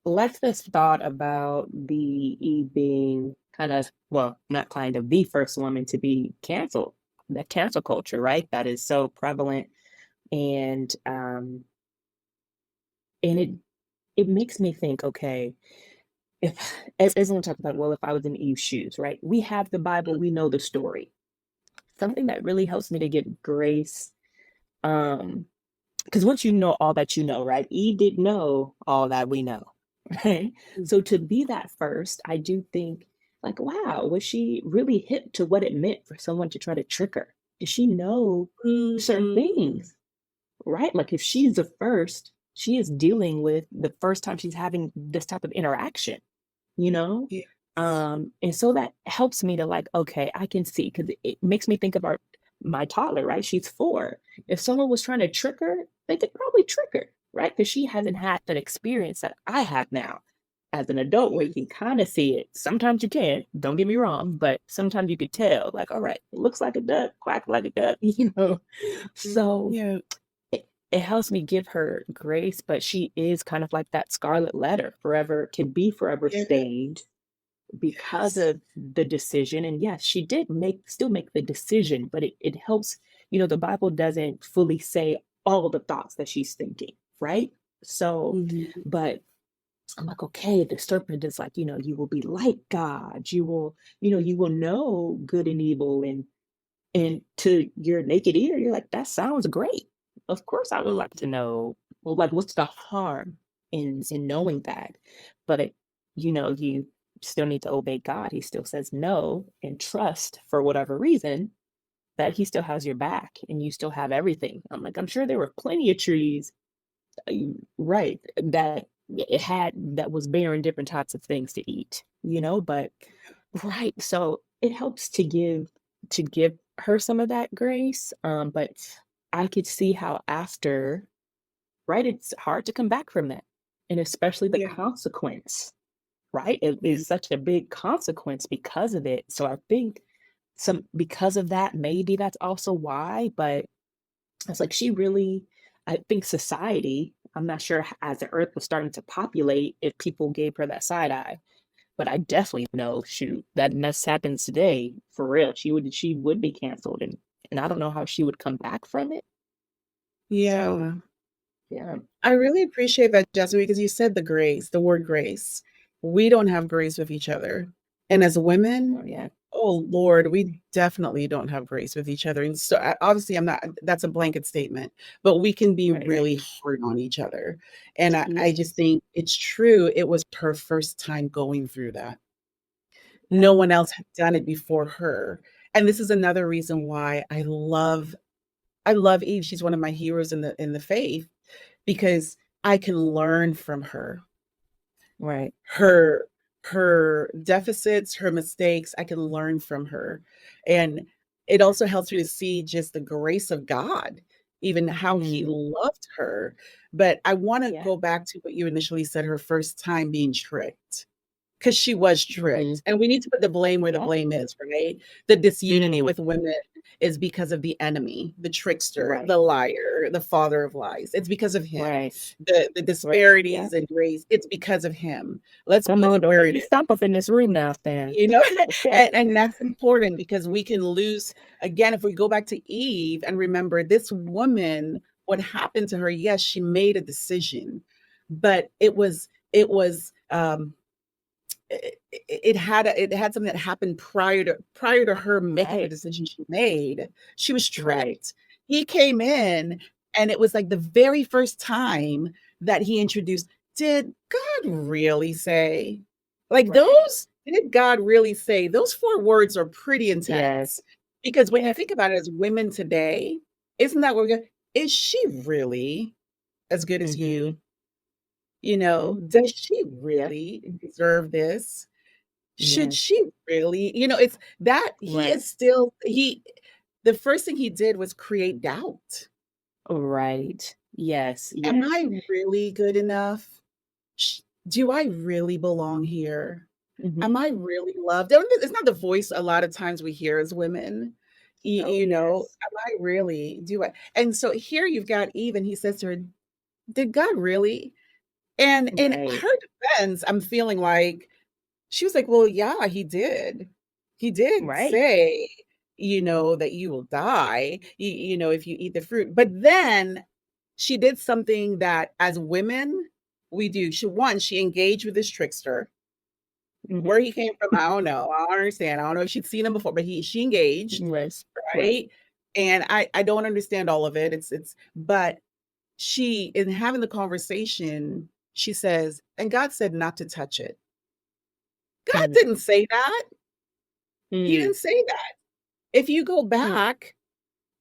left this thought about the Eve being kind of, well, not kind of the first woman to be canceled. The cancel culture, right? That is so prevalent, and it makes me think, okay, if as everyone talks about, well, if I was in Eve's shoes, right? We have the Bible, we know the story. Something that really helps me to get grace, um, because once you know all that you know, right? Eve didn't know all that we know, right? So to be that first, I do think, like, wow, was she really hip to what it meant for someone to try to trick her? Did she know certain Mhm. things, right? Like if she's the first, she is dealing with the first time she's having this type of interaction, you know? Yes. And so that helps me to like, okay, I can see because it makes me think of my toddler, right? She's 4. If someone was trying to trick her, they could probably trick her, right? Because she hasn't had that experience that I have now as an adult where you can kind of see it. Sometimes you can, don't get me wrong, but sometimes you could tell, like, all right, it looks like a duck, quack like a duck, you know? So Yeah. it helps me give her grace, but she is kind of like that scarlet letter, forever, can be forever Yeah. stained because Yes. of the decision. And yes, she did still make the decision, but it helps, the Bible doesn't fully say all the thoughts that she's thinking, right? So, Mhm. but I'm like, okay, the serpent is like, you will be like God. You will know good and evil. And to your naked ear, you're like, that sounds great. Of course, I would like to know, well, like, what's the harm in knowing that? But you still need to obey God. He still says no and trust for whatever reason that He still has your back and you still have everything. I'm like, I'm sure there were plenty of trees, right, that it had that was bearing different types of things to eat, but right. So it helps to give her some of that grace. But I could see how after, right, it's hard to come back from that. And especially the Yeah. consequence, right? It Yeah. is such a big consequence because of it. So I think because of that, maybe that's also why, but it's like I think society, I'm not sure as the earth was starting to populate if people gave her that side eye. But I definitely know, shoot, that mess happens today for real. She would be canceled, and I don't know how she would come back from it. So Yeah. yeah, I really appreciate that, Jasmine, because you said the word grace. We don't have grace with each other. And as women, oh yeah, oh Lord, we definitely don't have grace with each other. And so obviously I'm not, that's a blanket statement, but we can be right, right. really hard on each other. And I just Yes, think it's true. It was her first time going through that. yeah, No one else had done it before her. And this is another reason why I love Eve. She's one of my heroes in the faith because I can learn from her. right, Her her deficits, her mistakes, I can learn from her. And it also helps me to see just the grace of God, even how he mm, loved her. But I want to yeah, go back to what you initially said, her first time being tricked. 'Cause she was mm, tricked, and we need to put the blame where the yeah, blame is, right? The disunity mm, with women is because of the enemy, the trickster, right, the liar, the father of lies. It's because of him. right, The right, yeah. disparities in grace, it's because of him. Let's Come put on, it where daughter, it you is, stop up in this room now, Stan. you know? And that's important because we can lose again, if we go back to Eve and remember this woman, what happened to her, yes, she made a decision, but it had something that happened prior to her making the Right, decision she made. She was right, tricked. He came in, and it was like the very first time that he introduced, did God really say? Like right. those, did God really say? Those 4 words are pretty intense. Yes, Because when you yes, think about it as women today, isn't that what we're going? is she really as good as Mm-hmm. you? Does she Yep. really deserve this? Should Yes. she really? It's that he Right. is still, the first thing he did was create doubt. Right. Yes. Am Yes. I really good enough? Sh Do I really belong here? Mm-hmm. Am I really loved? It's not the voice a lot of times we hear as women. Oh, yes. Am I really? Do I? And so here you've got Eve, and he says to her, "Did God really?" And in Right. her defense, I'm feeling like she was like, "Well, yeah, he did. He did Right. say, that you will die, if you eat the fruit." But then she did something that as women we do. She engaged with this trickster. Mm-hmm. Where he came from, I don't know. I don't understand. I don't know if she'd seen him before, but she engaged, Yes. Right. right? And I don't understand all of it. But she, in having the conversation, she says, and God said not to touch it. God Mm-hmm. didn't say that. He Mm-hmm. didn't say that. If you go back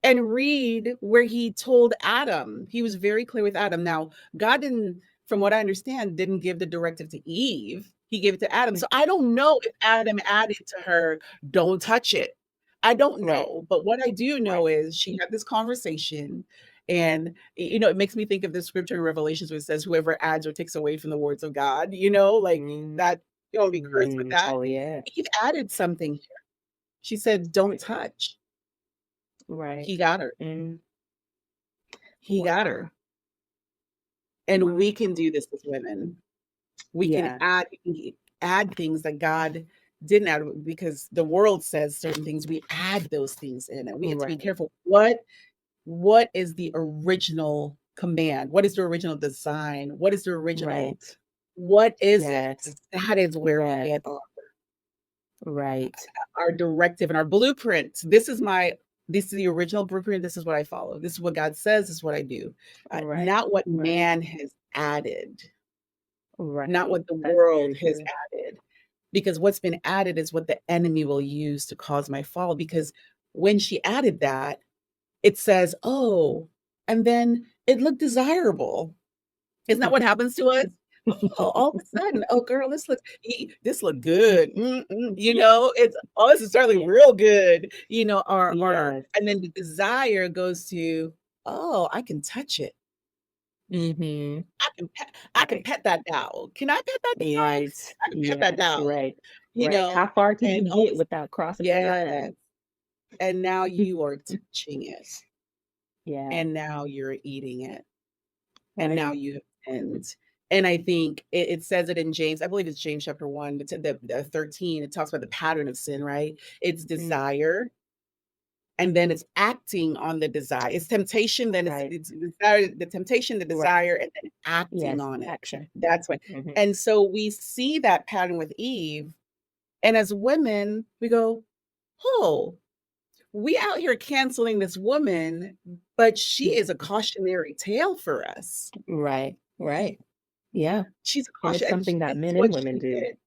and read where he told Adam, he was very clear with Adam. Now, God didn't, from what I understand, didn't give the directive to Eve. He gave it to Adam. So I don't know if Adam added to her, don't touch it. I don't Right. know. But what I do Right. know is she had this conversation. And, it makes me think of the scripture in Revelations where it says, whoever adds or takes away from the words of God, like Mm-hmm. that, don't be cursed with that. Oh, yeah. Eve added something here. She said, don't Right. touch. Right. He got her. Mm. He got Wow. her. And Wow. we can do this as women. We can Yeah. add things that God didn't add because the world says certain things. We add those things in, and we have to be Right. careful. What is the original command? What is the original design? What is the original? Right. What is it? Yes. That is where we Yes. get Right. our directive and our blueprint. This is the original blueprint. This is what I follow. This is what God says. This is what I do. Right. Not what Right. man has added. Not Right. what the That's world very has true. added, because what's been added is what the enemy will use to cause my fall, because when she added that, it says, "Oh," and then it looked desirable. Isn't that what happens to us? Oh, all of a sudden, "Oh, girl, this look good. This is certainly Yeah. real good," or Yes. and then the desire goes to, "Oh, I can touch it. Mm-hmm. I can Right. pet that dog. Can I pet that dog? Right. I can pet that Yes. dog." Right. Right. How And far can you all get this, without crossing the yes, line? and now you are touching it, Yeah. and now you're eating it, and Right. now you have sinned. And I think it says it in James, I believe it's James chapter 1, the 13, it talks about the pattern of sin, right? It's Mm. desire, and then it's acting on the desire. It's temptation, then Right. it's desire, the temptation, the Right. desire, and then acting Yes. on it. Action. That's what. Mm-hmm. And so we see that pattern with Eve, and as women, we go, "Oh, we out here canceling this woman, but she is a cautionary tale for us. Right. Right. Yeah. She's a And caution, it's and something that this is men and what women she do. did."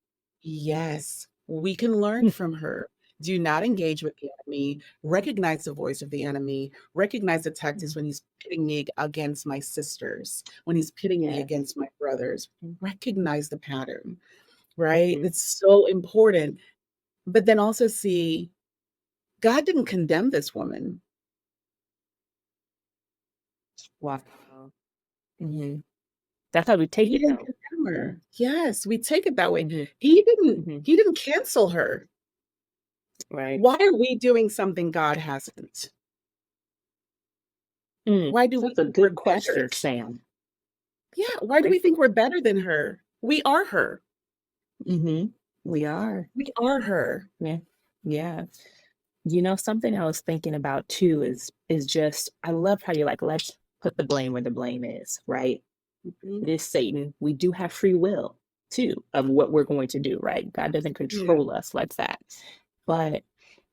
Yes, we can learn from her. Do not engage with the enemy. Recognize the voice of the enemy. Recognize the tactics when he's pitting me against my sisters, when he's pitting me Yes. against my brothers. Recognize the pattern, right? Mhm. It's so important. But then also see, God didn't condemn this woman. Wow. Hmm. That's how we take He it didn't though. condemn her. Yes, we take it that way. Hmm. He didn't Hmm. he didn't cancel her. Right. Why are we doing something God hasn't? Why do we That's a think we're good question, better? Sam. Yeah, why do we Great. think we're better than her? We are her. Hmm. We are. We are her. Yeah. Yeah. Something I was thinking about too is just I love how you're like, let's put the blame where the blame is, right? Mhm. It is Satan. We do have free will too of what we're going to do, right? God doesn't Yeah. control us like that. But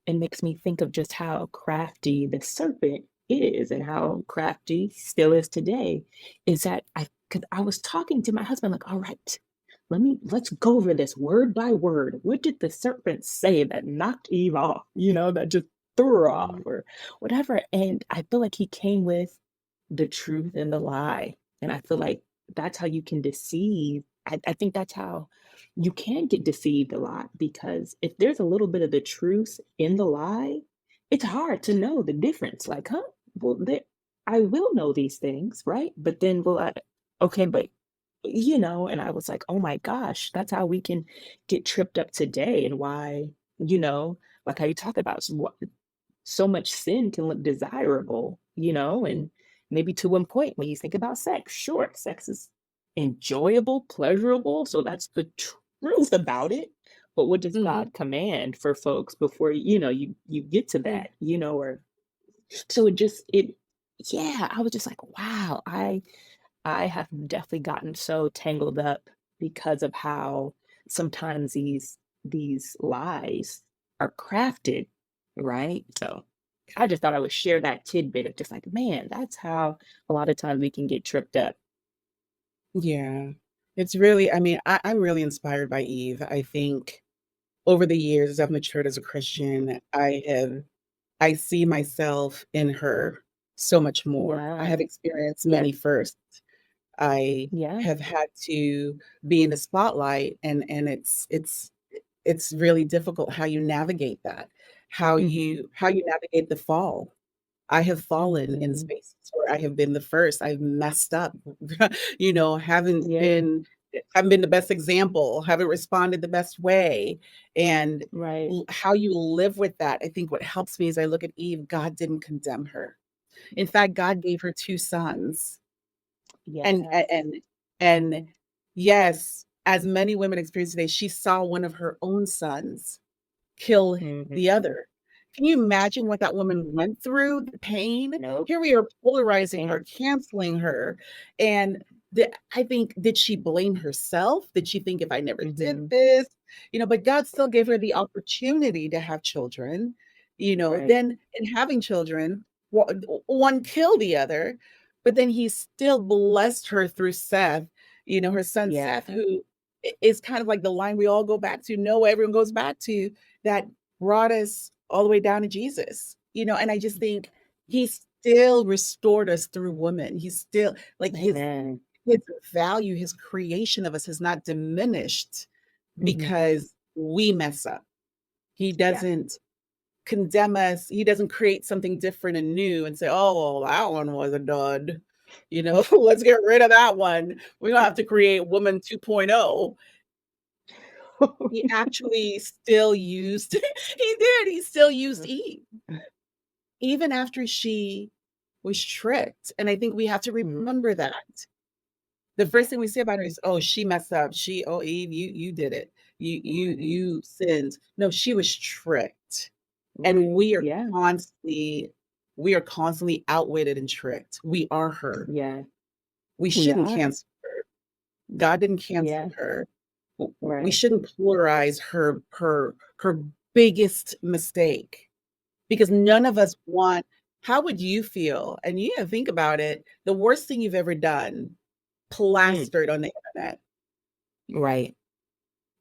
it makes me think of just how crafty the serpent is and how crafty still is today. Is that because I was talking to my husband, like, all right, let's go over this word by word. What did the serpent say that knocked Eve off? That just threw her off Mhm. or whatever. And I feel like he came with the truth and the lie. And I feel like that's how you can deceive. I think that's how you can get deceived a lot, because if there's a little bit of the truth in the lie, it's hard to know the difference. Like, huh? Well, I will know these things, right? But then, okay, but and I was like, oh my gosh, that's how we can get tripped up today, and why, like how you talk about so much sin can look desirable, and maybe to one point when you think about sex, sure, sex is enjoyable, pleasurable. So that's the truth about it. But what does Mhm. God command for folks before, you get to Mm. that, or so yeah, I was just like, wow, I have definitely gotten so tangled up because of how sometimes these lies are crafted, right? So I just thought I would share that tidbit of just like, man, that's how a lot of times we can get tripped up. Yeah. It's really, I mean, I'm really inspired by Eve. I think over the years, as I've matured as a Christian, I see myself in her so much more. I Yeah. have experienced Yeah. many firsts. I Yeah. have had to be in the spotlight, and it's really difficult how you navigate that, Mm-hmm. how you navigate the fall. I have fallen in Mm-hmm. spaces where I have been the first. I've messed up, Yeah. haven't been the best example, haven't responded the best way. And Right. how you live with that. I think what helps me as I look at Eve, God didn't condemn her. In fact, God gave her two sons. And Yes. a- and and yes, as many women experience today, she saw one of her own sons kill Mm-hmm. the other. Can you imagine what that woman went through? The pain? Nope. Here we are polarizing her, canceling her. And I think, did she blame herself? Did she think, if I never did Mm-hmm. this? But God still gave her the opportunity to have children. Right. Then in having children, one killed the other, but then he still blessed her through Seth, her son Yeah. Seth, who is kind of like the line we all go back to, Noah, everyone goes back to, that brought us all the way down to Jesus, and I just think he still restored us through woman. He's still like Amen. his value, his creation of us has not diminished Mm-hmm. because we mess up. He Yeah. doesn't condemn us. He doesn't create something different and new and say, oh, well, that one was a dud. Let's get rid of that one. We don't have to create woman 2.0. He actually still used he still used Eve, even after she was tricked, and I think we have to Mm-hmm. remember that. The first thing we say about her is, "Oh, she messed up. Oh, Eve, you did it. You sinned." No, she was tricked, and Right. Yeah. we are constantly outwitted and tricked. We are her. Yeah. We We shouldn't are. cancel her. God didn't cancel Yeah. her. We Right. shouldn't polarize her biggest mistake, because none of us want. How would you feel? And think about it. The worst thing you've ever done, Mm. plastered on the internet. Right.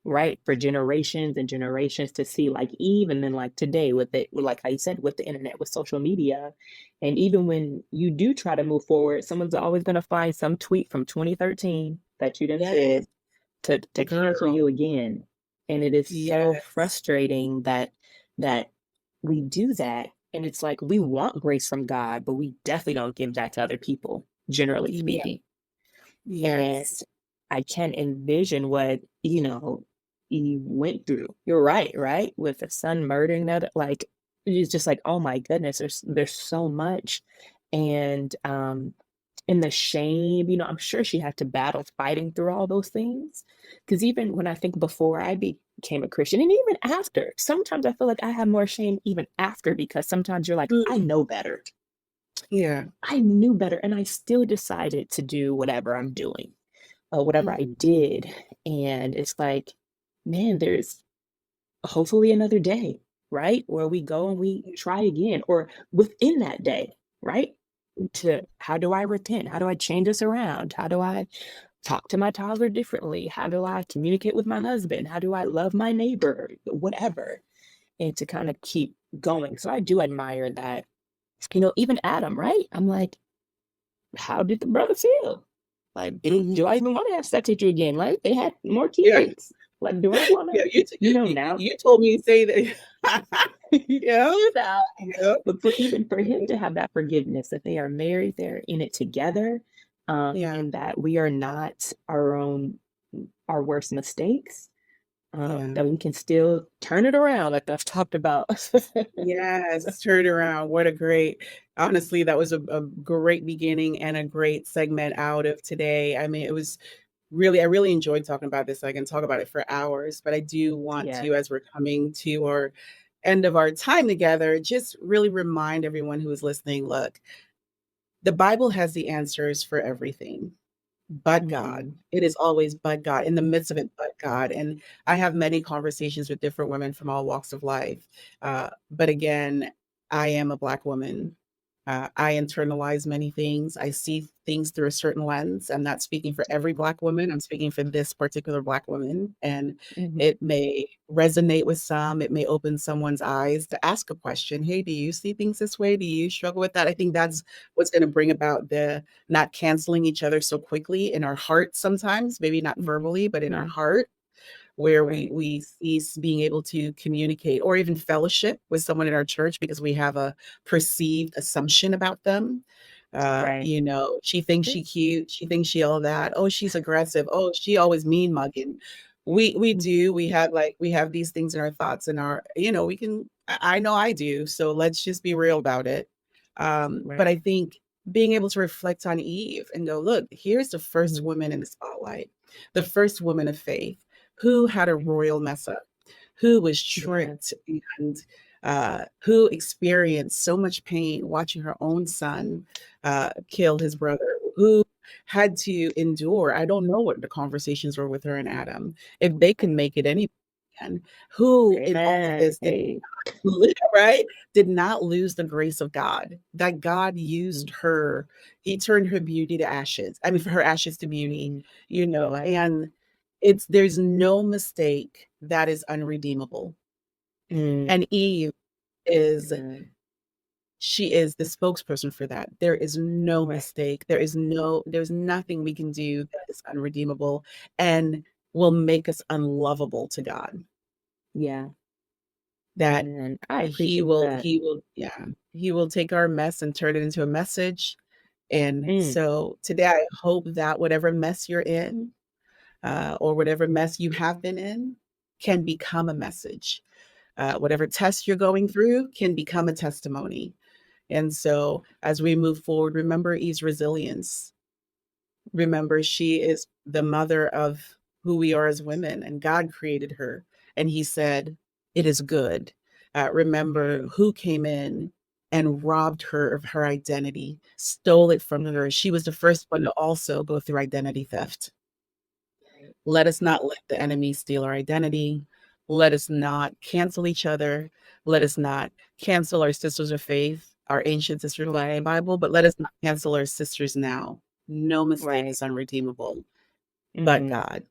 Right. For generations and generations to see, like Eve, and then like today with like how you said, with the internet, with social media. And even when you do try to move forward, someone's always going to find some tweet from 2013 that you done Yes, said to cancel girl. you again. And it is so Yes, frustrating that we do that. And it's like we want grace from God, but we definitely don't give that to other people, generally yeah, speaking. And yes, I can envision what, he went through. You're right, right? With the son murdering that, like, it's just like, oh my goodness, there's so much. And and the shame, I'm sure she had to battle fighting through all those things. Because even when I think before I became a Christian, and even after, sometimes I feel like I have more shame even after, because sometimes you're like, I mm, know better. yeah, I knew better, and I still decided to do whatever I'm doing, whatever I mm, did. And it's like, man, there's hopefully another day, right? Where we go and we try again, or within that day, right? To how do I repent? How do I change this around? How do I talk to my toddler differently? How do I communicate with my husband? How do I love my neighbor? Whatever. And to kind of keep going. So I do admire that, even Adam, right? I'm like, how did the brother feel? Like, do I even want to have sex with you again? Like, they had more Yeah. kids. Like, do I want Yeah. to, now? You told me to say that. Yeah. Yeah. But for him to have that forgiveness, that they are married, they're in it together, Yeah. and that we are not our worst mistakes, Yeah. that we can still turn it around, like I've talked about. Yes, turn around. Honestly, that was a great beginning and a great segment out of today. I mean, I really enjoyed talking about this. I can talk about it for hours, but I do want Yeah, to, as we're coming to our end of our time together, just really remind everyone who is listening, look, the Bible has the answers for everything. But God. It is always but God, in the midst of it, but God. And I have many conversations with different women from all walks of life. But again, I am a Black woman. I internalize many things. I see things through a certain lens. I'm not speaking for every Black woman. I'm speaking for this particular Black woman. And hmm it may resonate with some. It may open someone's eyes to ask a question. Hey, do you see things this way? Do you struggle with that? I think that's what's going to bring about the not canceling each other so quickly in our heart sometimes, maybe not verbally, but in our hmm heart, where right, we cease being able to communicate or even fellowship with someone in our church because we have a perceived assumption about them. right. She thinks she cute. She thinks she all that. Oh, she's aggressive. Oh, she always mean mugging. We Mhm. do. We have these things in our thoughts and we can. I know I do. So let's just be real about it. But Right. I think being able to reflect on Eve and go, look, here's the first Mhm. woman in the spotlight, the first woman of faith who had a royal mess up, who was Yeah. tricked and who experienced so much pain watching her own son kill his brother, who had to endure. I don't know what the conversations were with her and Adam, if they can make it any can, who in all of Amen. this did Hey. right did not lose the grace of God, that God used Mhm. her. He turned her beauty to ashes. I mean, for her ashes to beauty, Mhm. Right. and there's no mistake that is unredeemable. Mm. And Eve is Amen. she is the spokesperson for that. There is no Right. mistake. There's nothing we can do that is unredeemable and will make us unlovable to God. Yeah. That Amen. I appreciate that. he will take our mess and turn it into a message. And Mm. so today I hope that whatever mess you're in, or whatever mess you have been in, can become a message. Whatever test you're going through can become a testimony. And so as we move forward, remember Eve's resilience. Remember, she is the mother of who we are as women, and God created her. And he said, it is good. Remember Mhm. who came in and robbed her of her identity, stole it from her. She was the first one to also go through identity theft. Right. Let us not let the enemy steal our identity. Let us not cancel each other. Let us not cancel our sisters of faith, our ancient sisters of the Bible, but let us not cancel our sisters now. No mistake Right. is unredeemable, but Mhm. God.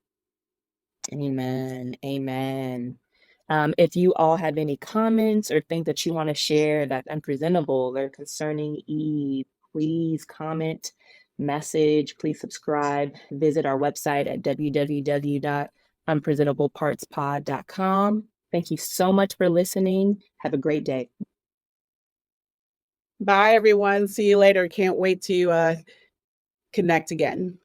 Amen. Amen. If you all have any comments or think that you want to share that's unpresentable or concerning Eve, please comment, message, please subscribe, visit our website at www.unpresentablepartspod.com. Thank you so much for listening. Have a great day. Bye, everyone. See you later. Can't wait to connect again.